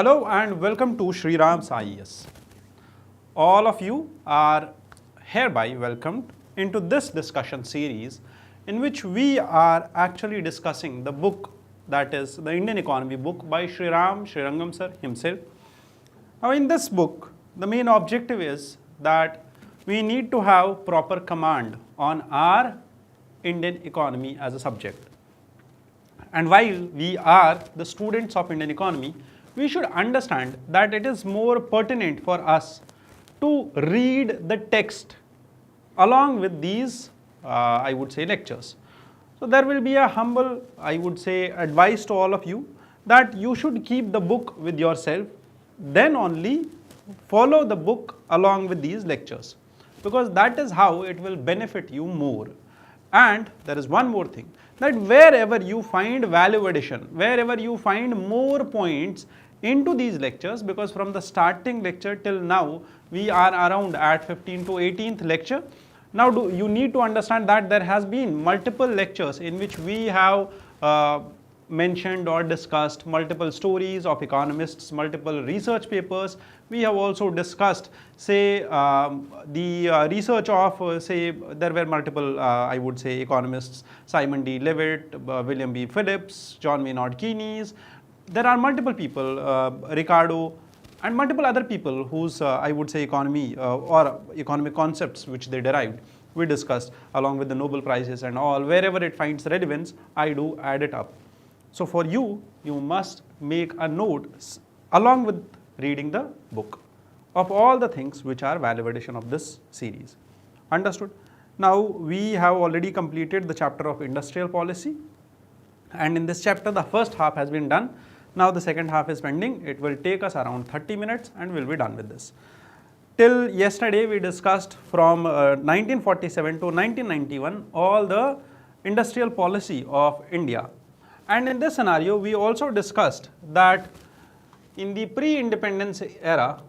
Hello and welcome to SRIRAM IAS. All of you are hereby welcomed into this discussion series in which we are actually discussing the book, that is the Indian economy book by Srirangam sir himself. Now in this book, the main objective is that we need to have proper command on our Indian economy as a subject. And while we are the students of Indian economy, we should understand that it is more pertinent for us to read the text along with these, I would say, lectures. So there will be a humble, I would say, advice to all of you that you should keep the book with yourself, then only follow the book along with these lectures, because that is how it will benefit you more. And there is one more thing, that wherever you find value addition, wherever you find more points into these lectures, because from the starting lecture till now we are around at 15th to 18th lecture. Now you need to understand that there has been multiple lectures in which we have mentioned or discussed multiple stories of economists, multiple research papers. We have also discussed, say, the research of, say, there were multiple, I would say, economists, Simon D. Levitt, William B. Phillips, John Maynard Keynes. There are multiple people, Ricardo, and multiple other people whose, I would say, economy or economic concepts which they derived, we discussed along with the Nobel Prizes and all. Wherever it finds relevance, I do add it up. So for you, you must make a note along with reading the book of all the things which are value addition of this series. Understood? Now we have already completed the chapter of industrial policy, and in this chapter the first half has been done. Now the second half is pending. It will take us around 30 minutes and we'll be done with this. Till yesterday we discussed from 1947 to 1991 all the industrial policy of India. And in this scenario, we also discussed that in the pre-independence era,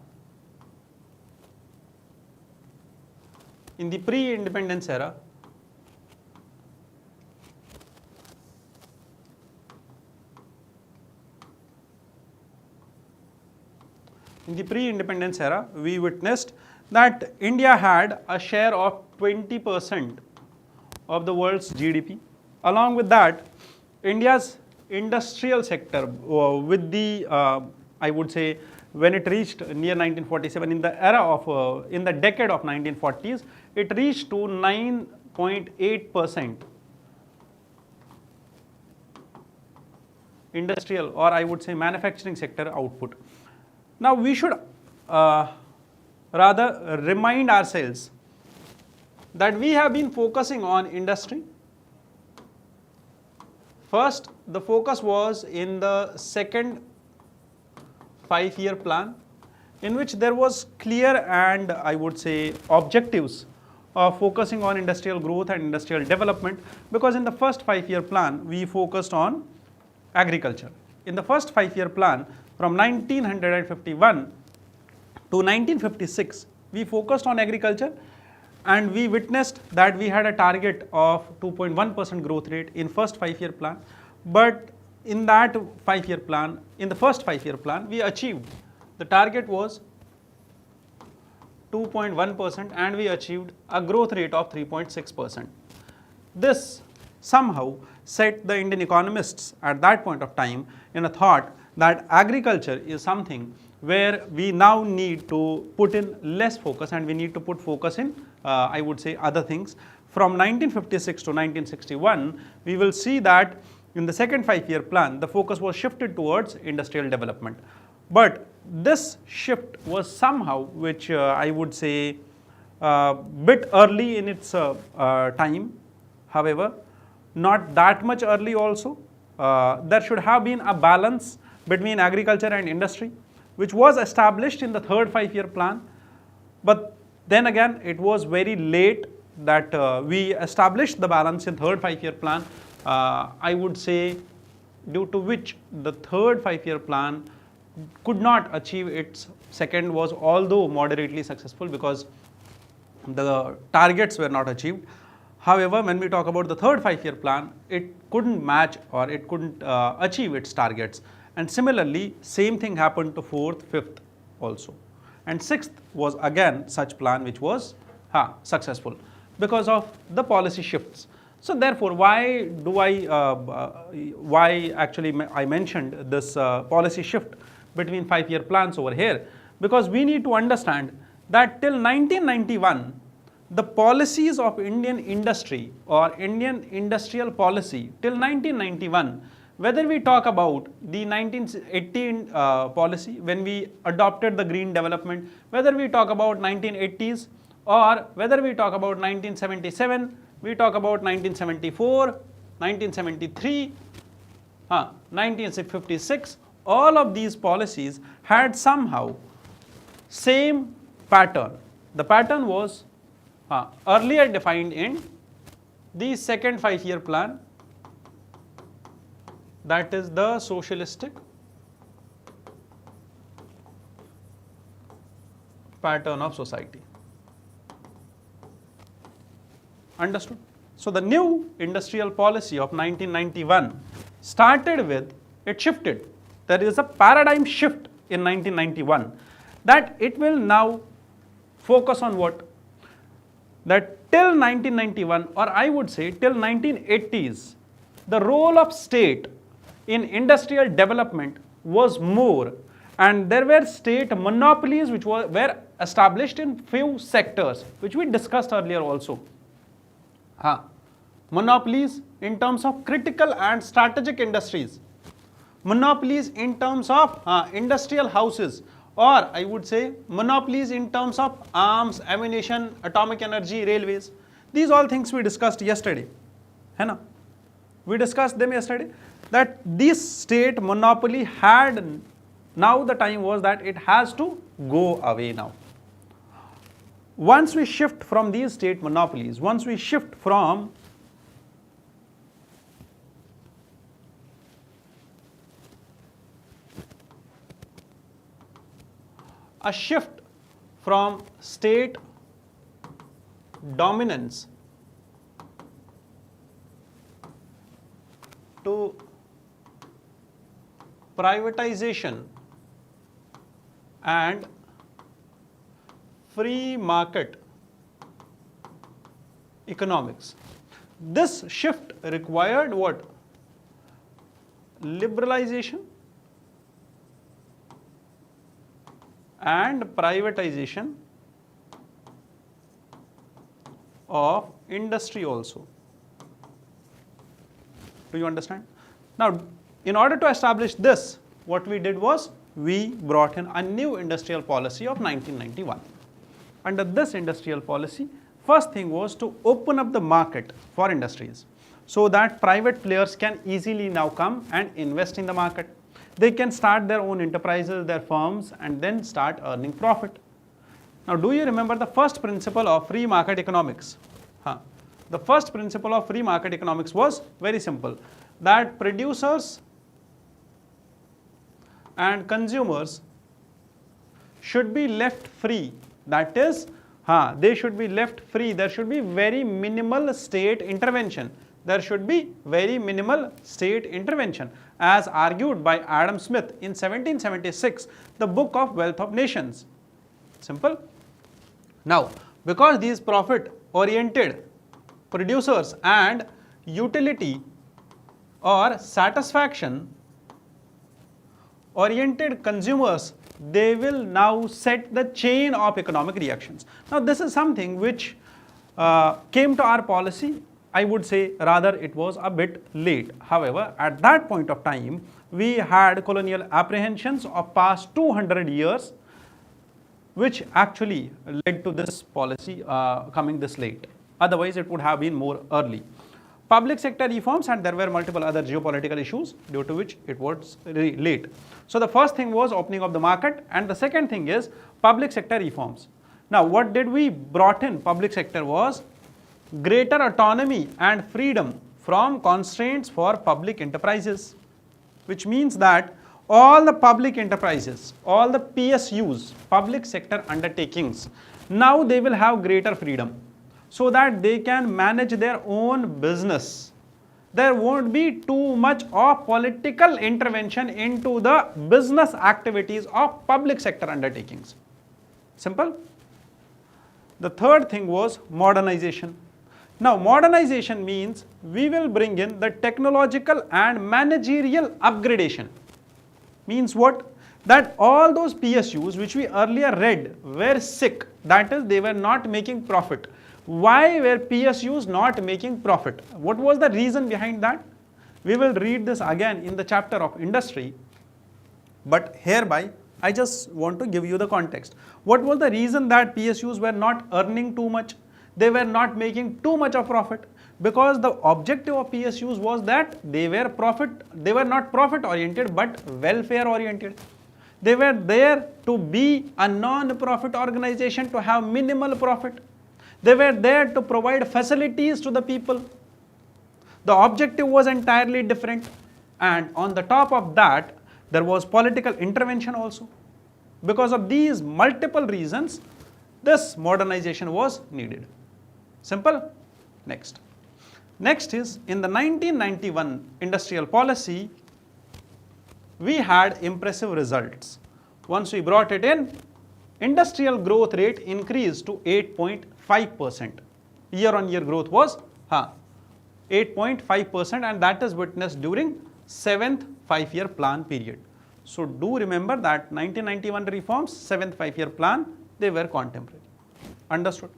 we witnessed that India had a share of 20% of the world's GDP. Along with that, India's industrial sector with the, I would say, when it reached near 1947, in the era of, in the decade of 1940s, it reached to 9.8% industrial, or I would say manufacturing sector output. Now we should rather remind ourselves that we have been focusing on industry. First, the focus was in the second 5-year plan, in which there was clear and I would say objectives of focusing on industrial growth and industrial development, because in the first 5-year plan we focused on agriculture. In the first 5-year plan from 1951 to 1956 we focused on agriculture, and we witnessed that we had a target of 2.1% growth rate in first 5-year plan. But in that 5-year plan, in the first 5-year plan, we achieved, the target was 2.1% and we achieved a growth rate of 3.6%. This somehow set the Indian economists at that point of time in a thought that agriculture is something where we now need to put in less focus, and we need to put focus in, I would say, other things. From 1956 to 1961, we will see that in the second 5-year plan, the focus was shifted towards industrial development. But this shift was somehow, which I would say, bit early in its time. However, not that much early also. There should have been a balance between agriculture and industry, which was established in the third 5-year plan. But then again, it was very late that we established the balance in third 5-year plan. I would say, due to which the third 5-year plan could not achieve its second, was although moderately successful, because the targets were not achieved. However, when we talk about the third 5-year plan, it couldn't match or it couldn't achieve its targets. And similarly, same thing happened to 4th, 5th also. And 6th was again such plan which was successful because of the policy shifts. So therefore, why actually I mentioned this policy shift between 5-year plans over here? Because we need to understand that till 1991, the policies of Indian industry or Indian industrial policy till 1991, whether we talk about the 1918 policy when we adopted the green development, whether we talk about 1980s or whether we talk about 1977, we talk about 1974, 1973, 1956, all of these policies had somehow same pattern. The pattern was earlier defined in the second 5-year plan, that is the socialistic pattern of society. Understood? So the new industrial policy of 1991 started with, it shifted. There is a paradigm shift in 1991 that it will now focus on what? That till 1991, or I would say till 1980s, the role of state in industrial development was more, and there were state monopolies which were established in few sectors, which we discussed earlier also. Monopolies in terms of critical and strategic industries, monopolies in terms of industrial houses, or I would say monopolies in terms of arms, ammunition, atomic energy, railways. These all things we discussed yesterday. We discussed them yesterday, that this state monopoly had, now the time was that it has to go away now. Once we shift from these state monopolies, once we shift from a shift from state dominance to privatization and free market economics. This shift required what? Liberalization and privatization of industry also. Do you understand? Now, in order to establish this, what we did was we brought in a new industrial policy of 1991. Under this industrial policy, first thing was to open up the market for industries so that private players can easily now come and invest in the market. They can start their own enterprises, their firms, and then start earning profit. Now, do you remember the first principle of free market economics? The first principle of free market economics was very simple, that producers and consumers should be left free. That is, they should be left free. There should be very minimal state intervention. There should be very minimal state intervention, as argued by Adam Smith in 1776, the book of Wealth of Nations. Simple. Now, because these profit-oriented producers and utility or satisfaction-oriented consumers, they will now set the chain of economic reactions. Now, this is something which came to our policy, I would say rather it was a bit late. However, at that point of time, we had colonial apprehensions of past 200 years, which actually led to this policy coming this late. Otherwise, it would have been more early. Public sector reforms, and there were multiple other geopolitical issues due to which it was really late. So the first thing was opening of the market, and the second thing is public sector reforms. Now, what did we brought in public sector was greater autonomy and freedom from constraints for public enterprises, which means that all the public enterprises, all the PSUs, public sector undertakings, now they will have greater freedom so that they can manage their own business there won't be too much of political intervention into the business activities of public sector undertakings. Simple. The third thing was modernization. Now, modernization means we will bring in the technological and managerial upgradation. Means what? That all those PSUs which we earlier read were sick, that is, they were not making profit. Why were PSUs not making profit? What was the reason behind that? We will read this again in the chapter of industry, but hereby I just want to give you the context. What was the reason that PSUs were not earning too much? They were not making too much of profit, because the objective of PSUs was that they were not profit oriented but welfare oriented. They were there to be a non-profit organization, to have minimal profit. They were there to provide facilities to the people. The objective was entirely different, and on the top of that, there was political intervention also. Because of these multiple reasons, this modernization was needed. Simple? Next. Next is, in the 1991 industrial policy, we had impressive results. Once we brought it in, industrial growth rate increased to 8.5%. Year-on-year growth was 8.5%, and that is witnessed during 7th 5-year plan period. So do remember that 1991 reforms, 7th 5-year plan, they were contemporary. Understood?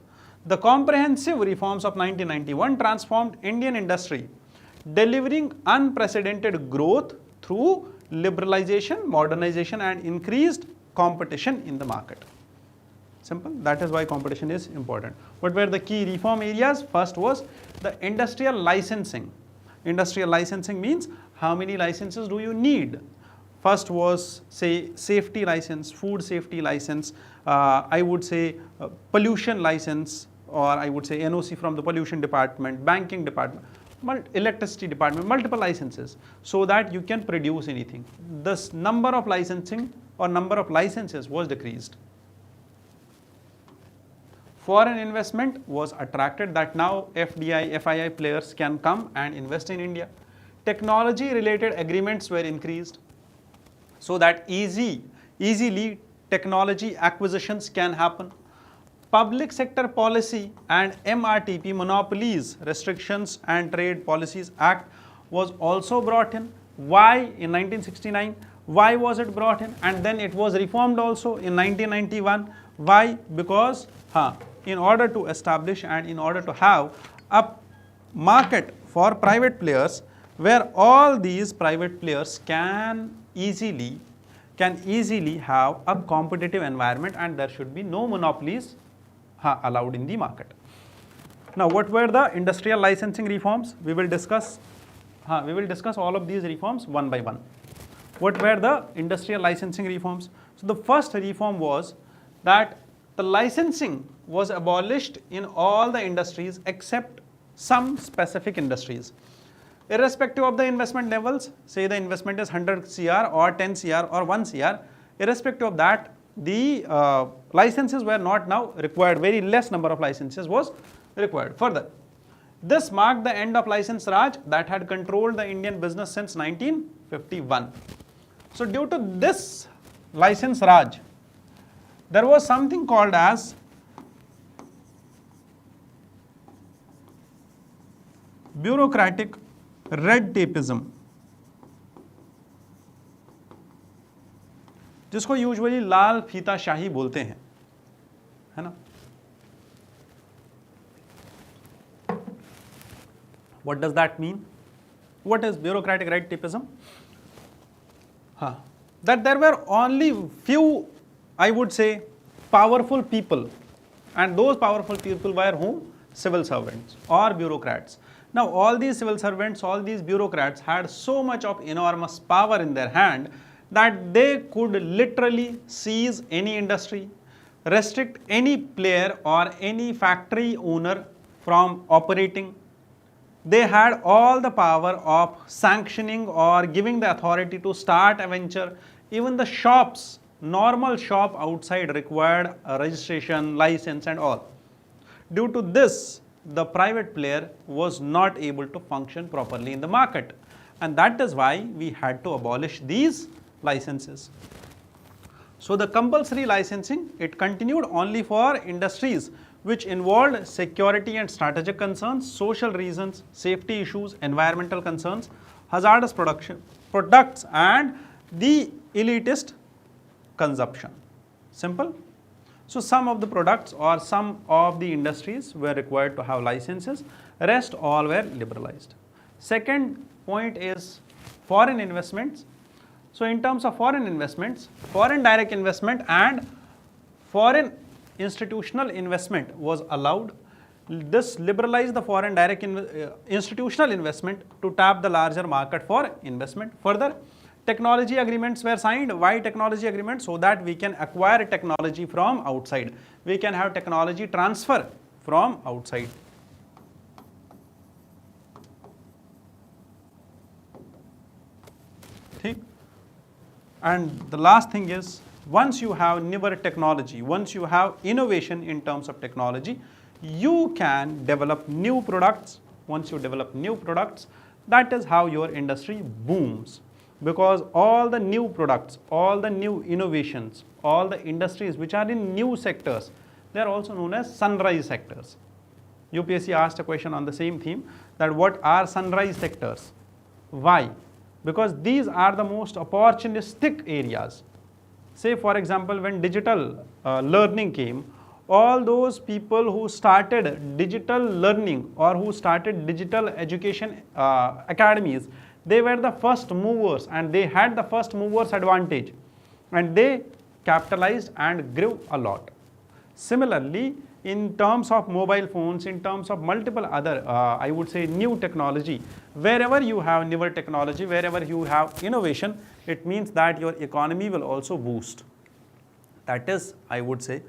The comprehensive reforms of 1991 transformed Indian industry, delivering unprecedented growth through liberalization, modernization, and increased competition in the market. Simple. That is why competition is important. What were the key reform areas? First was the industrial licensing. Industrial licensing means how many licenses do you need? First was, say, safety license, food safety license, I would say pollution license, or I would say NOC from the pollution department, banking department, electricity department, multiple licenses, so that you can produce anything. This number of licensing or number of licenses was decreased. Foreign investment was attracted, that now FDI, FII players can come and invest in India. Technology related agreements were increased, so that easily technology acquisitions can happen. Public sector policy and MRTP, Monopolies, Restrictions and Trade Policies Act, was also brought in. Why in 1969? Why was it brought in? And then it was reformed also in 1991. Why? Because in order to establish and in order to have a market for private players, where all these private players can easily have a competitive environment, and there should be no monopolies allowed in the market. Now, what were the industrial licensing reforms? We will discuss all of these reforms one by one. What were the industrial licensing reforms? So the first reform was that the licensing was abolished in all the industries except some specific industries. Irrespective of the investment levels, say the investment is 100 CR or 10 CR or 1 CR, irrespective of that, the licenses were not now required. Very less number of licenses was required. Further, this marked the end of license Raj that had controlled the Indian business since 1951. So due to this license Raj, there was something called as bureaucratic red tapeism, जिसको usually लाल फीता शाही बोलते हैं, है ना? What does that mean? What is bureaucratic red tapeism? That there were only few, I would say, powerful people, and those powerful people were whom? Civil servants or bureaucrats. Now, all these civil servants, all these bureaucrats had so much of enormous power in their hand that they could literally seize any industry, restrict any player or any factory owner from operating. They had all the power of sanctioning or giving the authority to start a venture. Even the shops, normal shop outside required a registration, license and all. Due to this, the private player was not able to function properly in the market, and that is why we had to abolish these licenses. So the compulsory licensing, it continued only for industries which involved security and strategic concerns, social reasons, safety issues, environmental concerns, hazardous products and the elitist consumption. Simple. So some of the products or some of the industries were required to have licenses, rest all were liberalized. Second point is foreign investments. So in terms of foreign investments, foreign direct investment and foreign institutional investment was allowed. This liberalized the foreign direct institutional investment to tap the larger market for investment. Further, technology agreements were signed. Why technology agreements? So that we can acquire technology from outside. We can have technology transfer from outside. And the last thing is, once you have newer technology, once you have innovation in terms of technology, you can develop new products. Once you develop new products, that is how your industry booms. Because all the new products, all the new innovations, all the industries which are in new sectors, they are also known as sunrise sectors. UPSC asked a question on the same theme, that what are sunrise sectors? Why? Because these are the most opportunistic areas. Say for example, when digital learning came, all those people who started digital learning or who started digital education academies, they were the first movers and they had the first movers advantage, and they capitalized and grew a lot. Similarly, in terms of mobile phones, in terms of multiple other, I would say new technology, wherever you have newer technology, wherever you have innovation, it means that your economy will also boost. That is, I would say,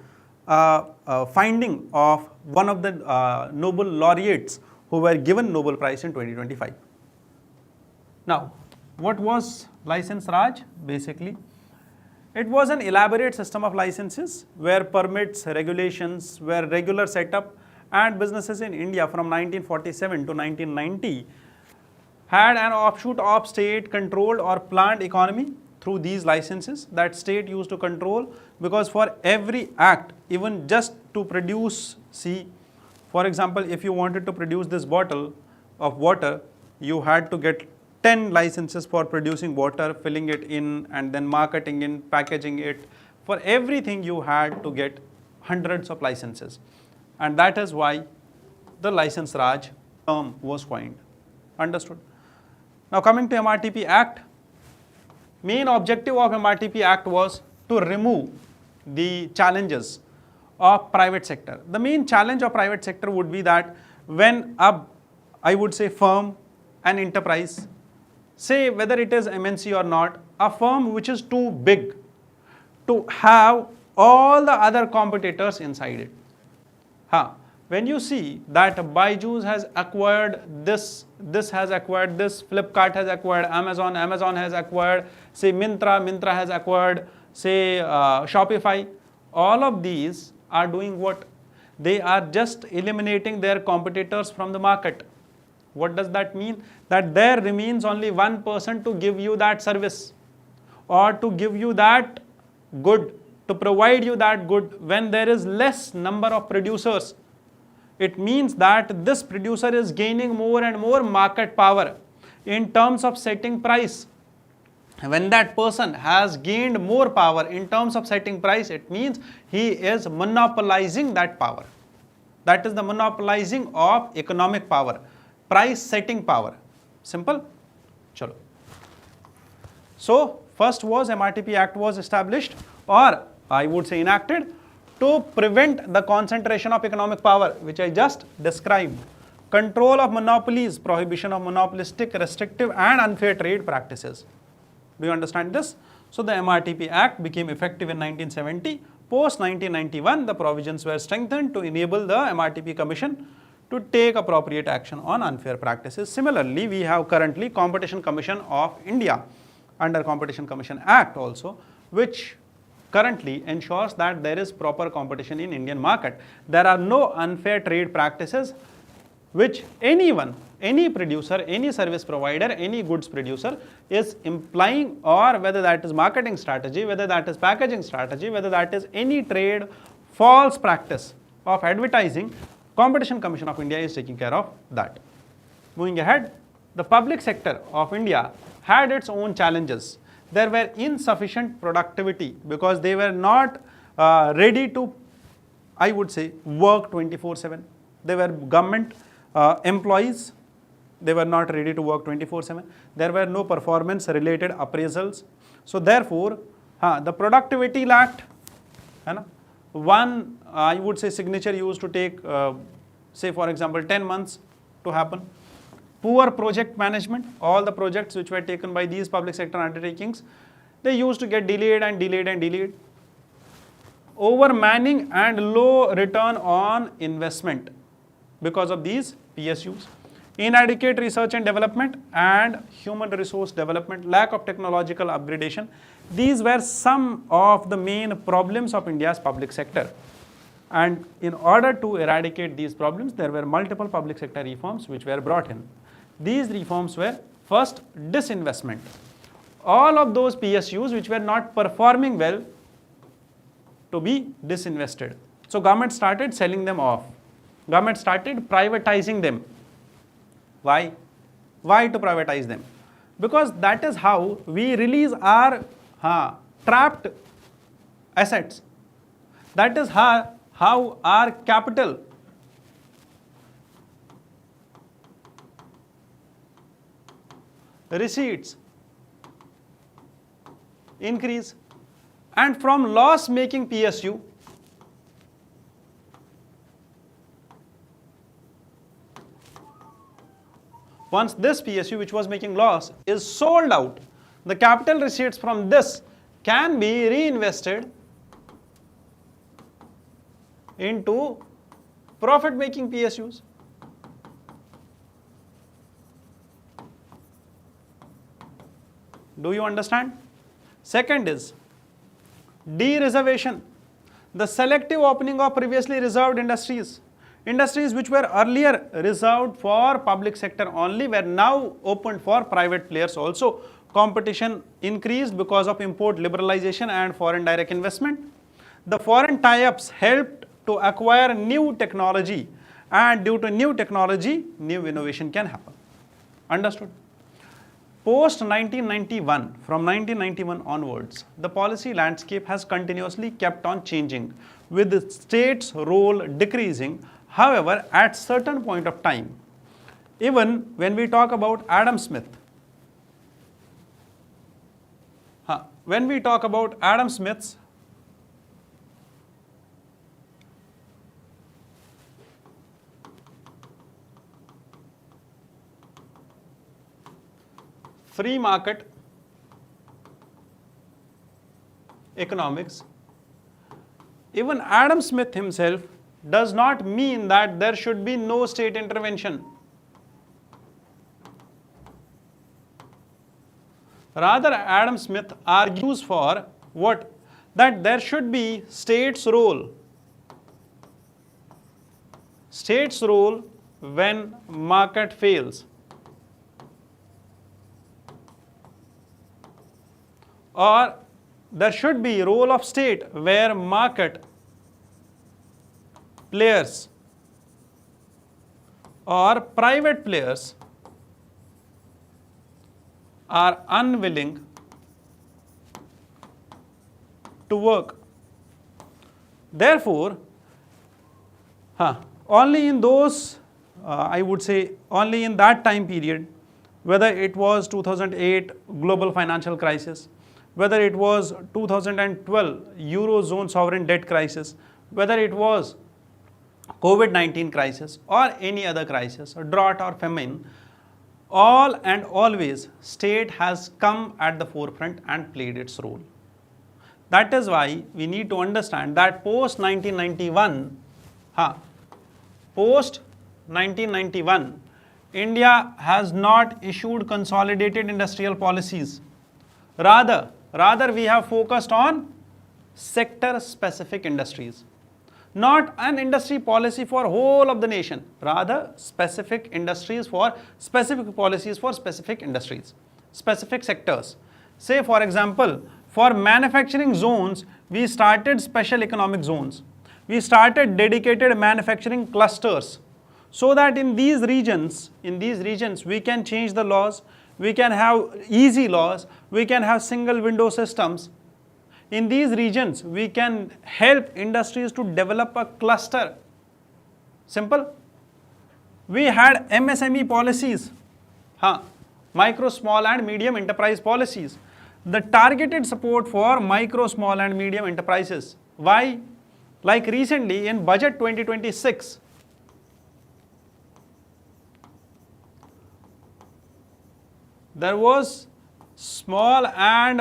finding of one of the Nobel laureates who were given Nobel Prize in 2025. Now, what was License Raj? Basically, it was an elaborate system of licenses where permits, regulations were regular setup, and businesses in India from 1947 to 1990 had an offshoot of state controlled or planned economy through these licenses that state used to control, because for every act, even just to produce, see, for example, if you wanted to produce this bottle of water, you had to get 10 licenses for producing water, filling it in and then marketing it, packaging it. For everything you had to get hundreds of licenses, and that is why the License Raj term was coined. Understood? Now coming to MRTP Act, main objective of MRTP Act was to remove the challenges of private sector. The main challenge of private sector would be that when I would say firm, an enterprise, say whether it is MNC or not, a firm which is too big to have all the other competitors inside it. When you see that Byju's has acquired this has acquired this, Flipkart has acquired Amazon, Amazon has acquired, say Myntra has acquired, say Shopify, all of these are doing what? They are just eliminating their competitors from the market. What does that mean? That there remains only one person to give you that service or to give you that good, to provide you that good when there is less number of producers. It means that this producer is gaining more and more market power in terms of setting price. When that person has gained more power in terms of setting price, it means he is monopolizing that power. That is the monopolizing of economic power. Price setting power. Simple? Chalo. So, first was MRTP Act was established, or I would say enacted, to prevent the concentration of economic power, which I just described. Control of monopolies, prohibition of monopolistic, restrictive and unfair trade practices. Do you understand this? So, the MRTP Act became effective in 1970. Post 1991, the provisions were strengthened to enable the MRTP Commission to take appropriate action on unfair practices. Similarly, we have currently Competition Commission of India under Competition Commission Act also, which currently ensures that there is proper competition in Indian market. There are no unfair trade practices which anyone, any producer, any service provider, any goods producer is implying, or whether that is marketing strategy, whether that is packaging strategy, whether that is any trade false practice of advertising, Competition Commission of India is taking care of that. Moving ahead, the public sector of India had its own challenges. There were insufficient productivity because they were not ready to, I would say, work 24/7. They were government employees. They were not ready to work 24/7. There were no performance related appraisals. So therefore, the productivity lacked. One, I would say, signature used to take, say for example, 10 months to happen. Poor project management. All the projects which were taken by these public sector undertakings, they used to get delayed and delayed and delayed. Overmanning and low return on investment because of these PSUs. Inadequate research and development and human resource development, lack of technological upgradation. These were some of the main problems of India's public sector. And in order to eradicate these problems, there were multiple public sector reforms which were brought in. These reforms were, first, disinvestment. All of those PSUs which were not performing well to be disinvested. So government started selling them off. Government started privatizing them. Why? Why to privatize them? Because that is how we release our trapped assets. That is how our capital receipts increase, and from loss making PSU once this PSU which was making loss is sold out, the capital receipts from this can be reinvested into profit making PSUs. Do you understand? Second is de-reservation, the selective opening of previously reserved industries. Industries which were earlier reserved for public sector only were now opened for private players also. Competition increased because of import liberalization and foreign direct investment. The foreign tie-ups helped to acquire new technology, and due to new technology, new innovation can happen. Understood? Post 1991, from 1991 onwards, the policy landscape has continuously kept on changing, with the state's role decreasing. However, at certain point of time, even when we talk about Adam Smith, Smith's free market economics, even Adam Smith himself does not mean that there should be no state intervention. Rather, Adam Smith argues for what? That there should be state's role. State's role when market fails. Or there should be role of state where market players or private players are unwilling to work. Therefore, only in those, I would say, only in that time period, whether it was 2008 global financial crisis, whether it was 2012 Eurozone sovereign debt crisis, whether it was COVID-19 crisis or any other crisis, or drought or famine, all and always state has come at the forefront and played its role. That is why we need to understand that post 1991, India has not issued consolidated industrial policies. Rather we have focused on sector specific industries. not an industry policy for whole of the nation, rather specific industries for specific policies for specific industries, specific sectors. Say for example, for manufacturing zones, we started special economic zones. We started dedicated manufacturing clusters, so that in these regions we can change the laws, we can have easy laws, we can have single window systems. In these regions, we can help industries to develop a cluster. Simple. We had MSME policies, micro, small and medium enterprise policies. The targeted support for micro, small and medium enterprises. Why? Like recently in budget 2026, there was small and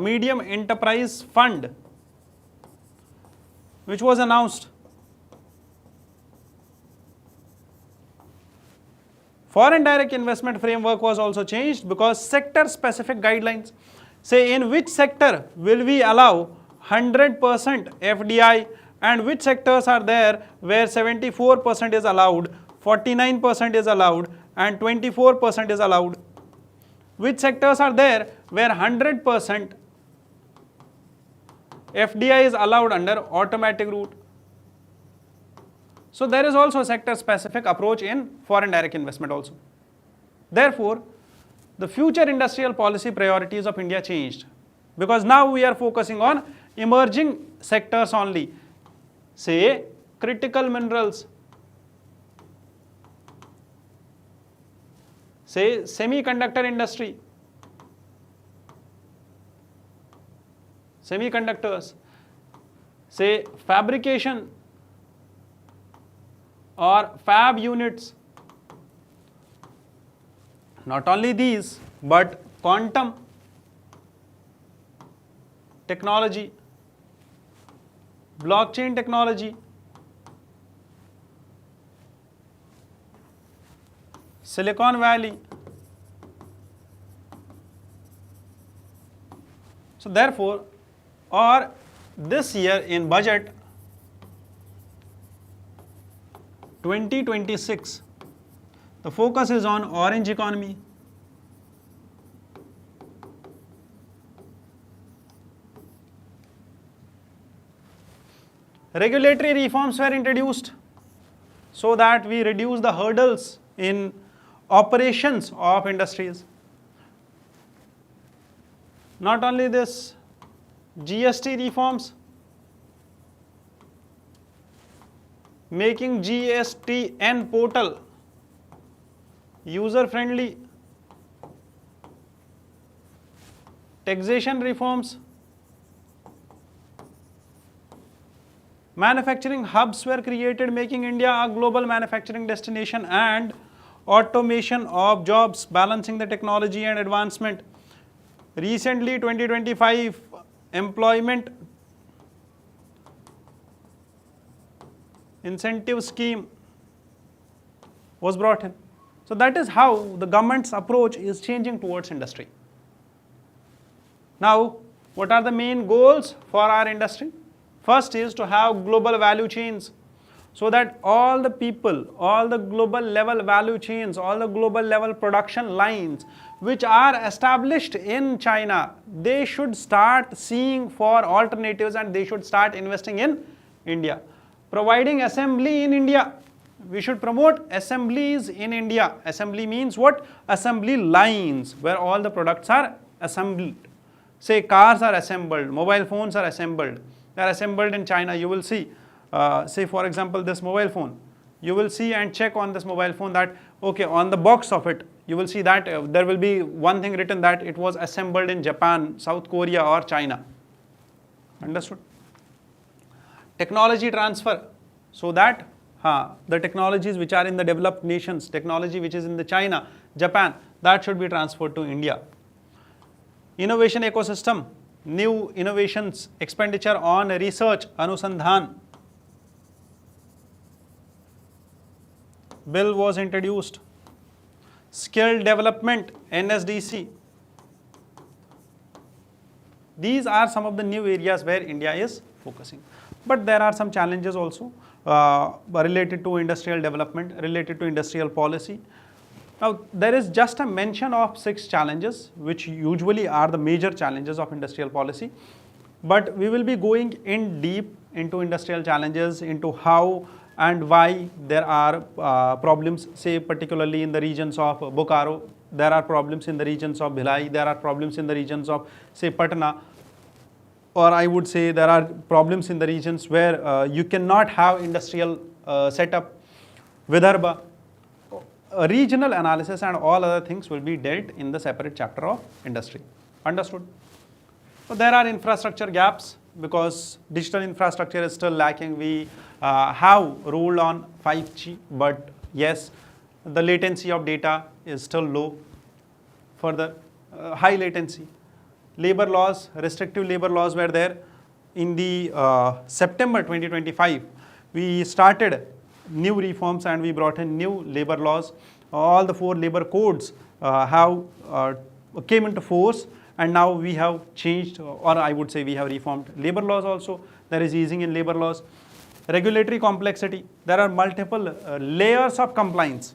medium enterprise fund which was announced. Foreign direct investment framework was also changed because sector specific guidelines. Say in which sector will we allow 100% FDI and which sectors are there where 74% is allowed, 49% is allowed and 24% is allowed. Which sectors are there where 100% FDI is allowed under automatic route. So there is also a sector specific approach in foreign direct investment also. Therefore, the future industrial policy priorities of India changed, because now we are focusing on emerging sectors only. Say critical minerals, say semiconductor industry, semiconductors, say fabrication or fab units. Not only these, but quantum technology, blockchain technology, Silicon Valley. So therefore, or this year in budget 2026, the focus is on orange economy, regulatory reforms were introduced so that we reduce the hurdles in operations of industries. Not only this, GST reforms, making GSTN portal user friendly, taxation reforms, manufacturing hubs were created, making India a global manufacturing destination, and automation of jobs, balancing the technology and advancement. Recently 2025 employment incentive scheme was brought in. So that is how the government's approach is changing towards industry. Now, what are the main goals for our industry? First is to have global value chains, so that all the people, all the global level value chains, all the global level production lines which are established in China, they should start seeing for alternatives and they should start investing in India. Providing assembly in India. We should promote assemblies in India. Assembly means what? Assembly lines where all the products are assembled. Say cars are assembled, mobile phones are assembled. They are assembled in China. You will see, say for example this mobile phone. You will see and check on this mobile phone that, okay, on the box of it, you will see that there will be one thing written that it was assembled in Japan, South Korea or China. Understood? Technology transfer, so that the technologies which are in the developed nations, technology which is in the China, Japan, that should be transferred to India. Innovation ecosystem, new innovations, expenditure on research, Anusandhan. Bill was introduced. Skill development, NSDC. These are some of the new areas where India is focusing. but there are some challenges also related to industrial development, related to industrial policy. Now, there is just a mention of 6 challenges, which usually are the major challenges of industrial policy. But we will be going in deep into industrial challenges, into how and why there are problems, say particularly in the regions of Bokaro, there are problems in the regions of Bhilai, there are problems in the regions of, say, Patna, or I would say there are problems in the regions where you cannot have industrial setup, Vidarbha. A regional analysis and all other things will be dealt in the separate chapter of industry. Understood? So there are infrastructure gaps because digital infrastructure is still lacking. We have rolled on 5G, but yes, the latency of data is still low. Further, high latency. Labor laws, restrictive labor laws were there. In the September 2025, we started new reforms and we brought in new labor laws. All the 4 labor codes came into force, and now we have changed, or I would say we have reformed labor laws also. There is easing in labor laws. Regulatory complexity. There are multiple layers of compliance.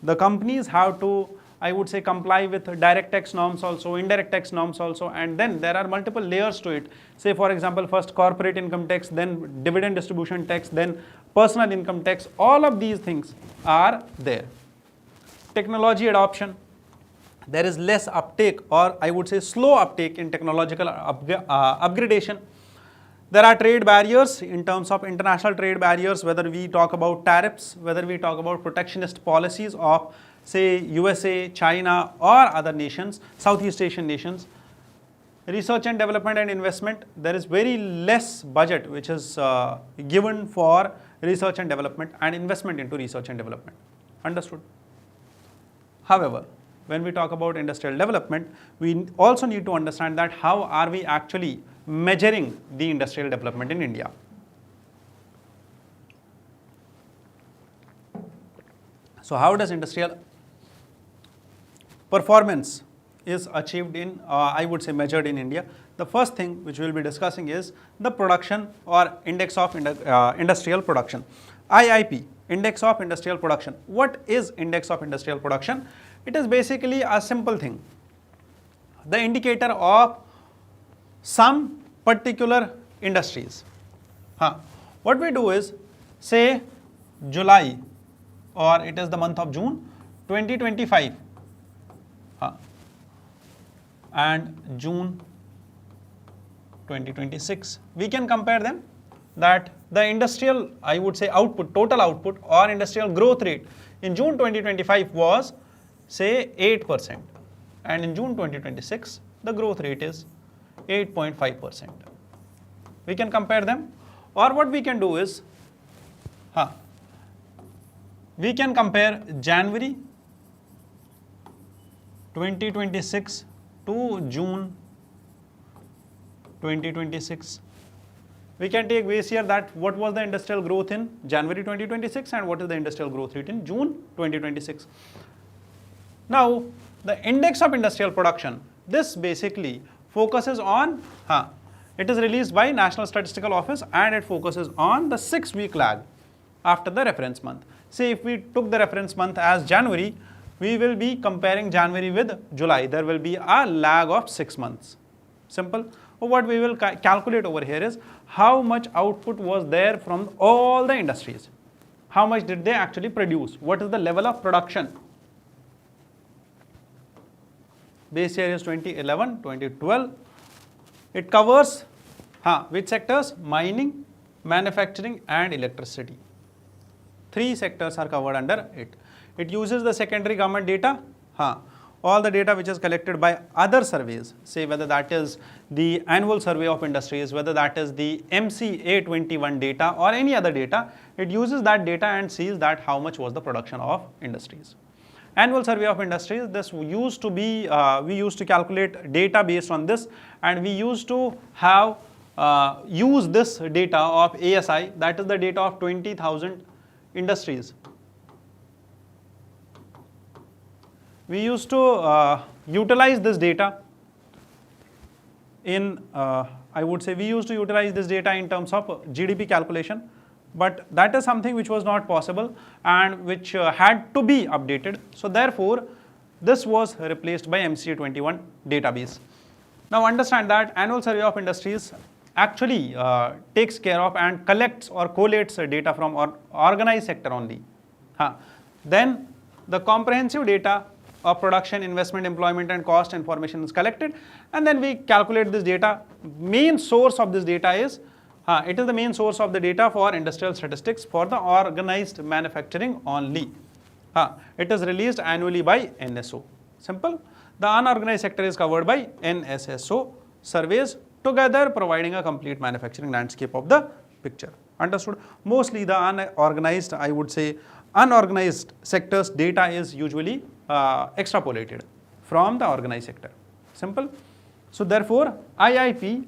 The companies have to, I would say, comply with direct tax norms also, indirect tax norms also, and then there are multiple layers to it. Say for example, first corporate income tax, then dividend distribution tax, then personal income tax. All of these things are there. Technology adoption. There is less uptake, or I would say slow uptake in technological upgradation. There are trade barriers in terms of international trade barriers, whether we talk about tariffs, whether we talk about protectionist policies of, say, USA, China, or other nations, Southeast Asian nations. Research and development and investment. There is very less budget which is given for research and development and investment into research and development. Understood? However, when we talk about industrial development, we also need to understand that how are we actually measuring the industrial development in India. So how does industrial performance is achieved in, I would say, measured in India? The first thing which we will be discussing is the production or index of industrial production. IIP, index of industrial production. What is index of industrial production? It is basically a simple thing, the indicator of some particular industries. What we do is, say July, or it is the month of June 2025 and June 2026. We can compare them, that the industrial, I would say, output, total output or industrial growth rate in June 2025 was, say, 8%, and in June 2026 the growth rate is 8.5%. We can compare them, or what we can do is, we can compare January 2026 to June 2026. We can take base here that what was the industrial growth in January 2026 and what is the industrial growth rate in June 2026. Now, the index of industrial production, this basically focuses on, it is released by National Statistical Office and it focuses on the 6-week lag after the reference month. Say if we took the reference month as January, we will be comparing January with July. There will be a lag of 6 months. Simple. What we will calculate over here is how much output was there from all the industries. How much did they actually produce? What is the level of production? Base year is 2011, 2012. It covers which sectors? Mining, manufacturing and electricity. 3 sectors are covered under it. It uses the secondary government data, all the data which is collected by other surveys, say whether that is the annual survey of industries, whether that is the MCA21 data or any other data. It uses that data and sees that how much was the production of industries. Annual survey of industries, this used to be, we used to calculate data based on this, and we used to have use this data of ASI, that is the data of 20,000 industries. We used to utilize this data in, I would say we used to utilize this data in terms of GDP calculation, but that is something which was not possible and which had to be updated. So therefore, this was replaced by MCA 21 database. Now understand that Annual Survey of Industries actually takes care of and collects or collates data from organized sector only. Then the comprehensive data of production, investment, employment and cost information is collected, and then we calculate this data. Main source of this data is, it is the main source of the data for industrial statistics for the organized manufacturing only. It is released annually by NSO. Simple. The unorganized sector is covered by NSSO surveys, together providing a complete manufacturing landscape of the picture. Understood? Mostly the unorganized, I would say, unorganized sectors data is usually extrapolated from the organized sector. Simple. So therefore, IIP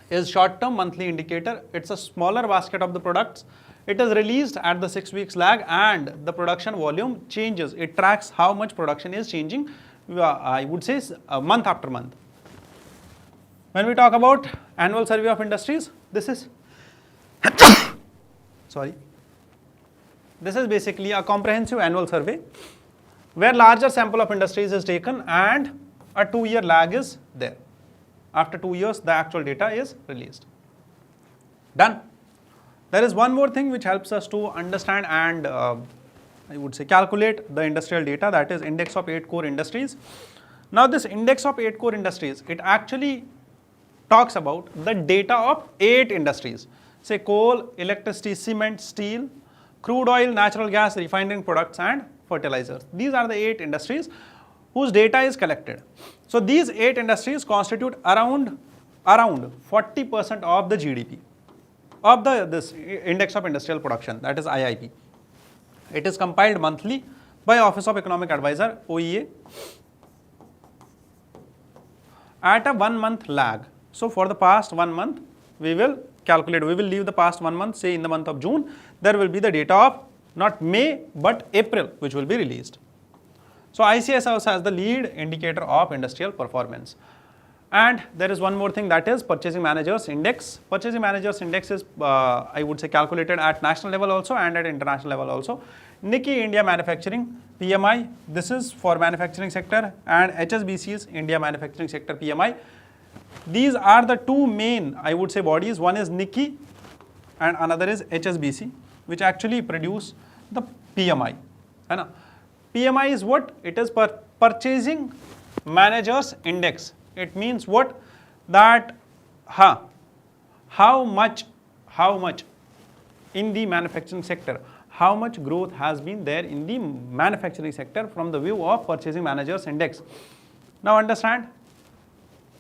is short-term monthly indicator. It's a smaller basket of the products. It is released at the 6 weeks lag, and the production volume changes. It tracks how much production is changing, I would say month after month. When we talk about Annual Survey of Industries, this is sorry. This is basically a comprehensive annual survey where larger sample of industries is taken and a 2-year lag is there. After 2 years, the actual data is released. Done. There is one more thing which helps us to understand and I would say calculate the industrial data, that is index of 8 core industries. Now this index of 8 core industries, it actually talks about the data of 8 industries. Say coal, electricity, cement, steel, crude oil, natural gas, refining products and fertilizers. These are the 8 industries whose data is collected. So these 8 industries constitute around 40% of the GDP of this index of industrial production, that is IIP. It is compiled monthly by Office of Economic Advisor, OEA, at a 1 month lag. So for the past 1 month, we will calculate, we will leave the past 1 month, say in the month of June, there will be the data of not May but April which will be released. So ICS serves as the lead indicator of industrial performance. And there is one more thing, that is Purchasing Managers Index. Purchasing Managers Index is, I would say, calculated at national level also and at international level also. Nikkei India Manufacturing PMI, this is for manufacturing sector, and HSBC's India Manufacturing Sector PMI. These are the two main, I would say, bodies. One is Nikkei and another is HSBC, which actually produce the PMI. PMI is what? It is Purchasing Managers Index. It means what? That how much in the manufacturing sector, how much growth has been there in the manufacturing sector from the view of Purchasing Managers Index. Now understand,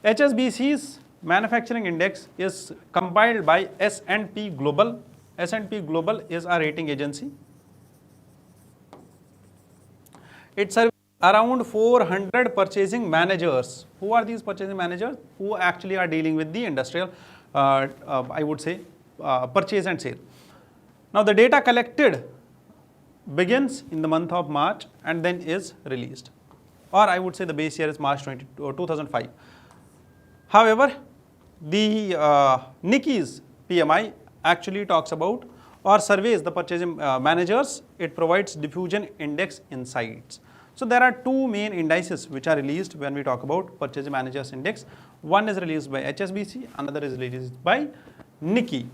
HSBC's manufacturing index is compiled by S&P Global. S&P Global is a rating agency. It serves around 400 purchasing managers. Who are these purchasing managers? Who actually are dealing with the industrial, I would say, purchase and sale. Now the data collected begins in the month of March and then is released. Or I would say the base year is March 2005. However, the Nikkei's PMI actually talks about or surveys the purchasing managers. It provides diffusion index insights. So there are two main indices which are released when we talk about Purchasing Managers Index. One is released by HSBC, another is released by Nikkei.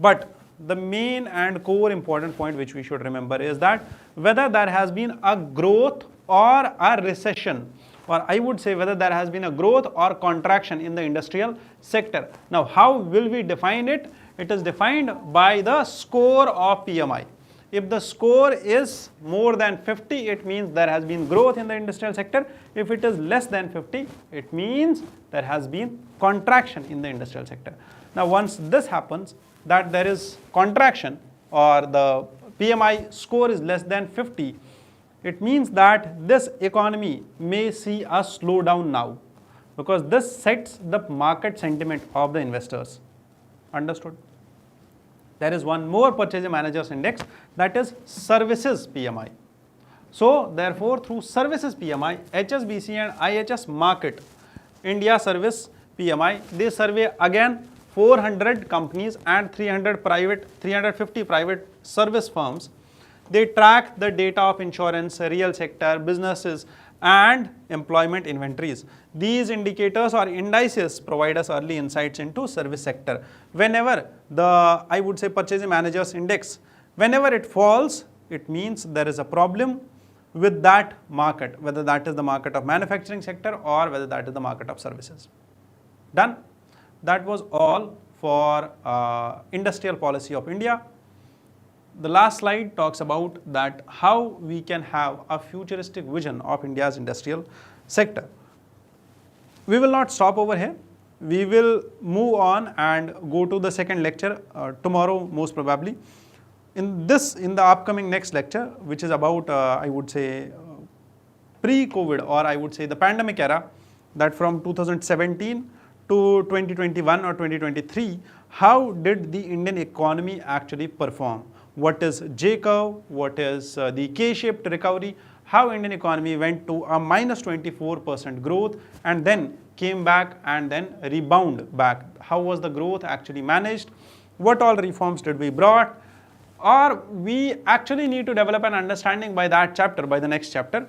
But the main and core important point which we should remember is that whether there has been a growth or a recession, or I would say whether there has been a growth or contraction in the industrial sector. Now how will we define it? It is defined by the score of PMI. If the score is more than 50, it means there has been growth in the industrial sector. If it is less than 50, it means there has been contraction in the industrial sector. Now once this happens, that there is contraction or the PMI score is less than 50, it means that this economy may see a slowdown now, because this sets the market sentiment of the investors. Understood? There is one more Purchasing Managers Index, that is Services PMI. So therefore, through Services PMI, HSBC and IHS market India Service PMI. They survey again 400 companies and 350 private service firms. They track the data of insurance, real sector, businesses and employment inventories. These indicators or indices provide us early insights into service sector. Whenever the, I would say, purchasing managers index, whenever it falls, it means there is a problem with that market, whether that is the market of manufacturing sector or whether that is the market of services. Done. That was all for industrial policy of India. The last slide talks about that how we can have a futuristic vision of India's industrial sector. We will not stop over here. We will move on and go to the second lecture tomorrow most probably. In the upcoming next lecture, which is about I would say pre-COVID, or I would say the pandemic era, that from 2017 to 2021 or 2023, how did the Indian economy actually perform? What is J-curve, what is the K-shaped recovery, how Indian economy went to a minus 24% growth and then came back and then rebound back. How was the growth actually managed? What all reforms did we brought? Or we actually need to develop an understanding by that chapter, by the next chapter,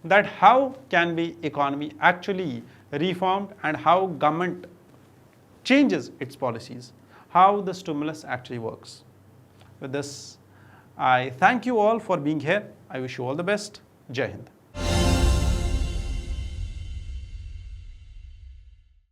that how can be economy actually reformed and how government changes its policies, how the stimulus actually works. With this, I thank you all for being here. I wish you all the best. Jai Hind.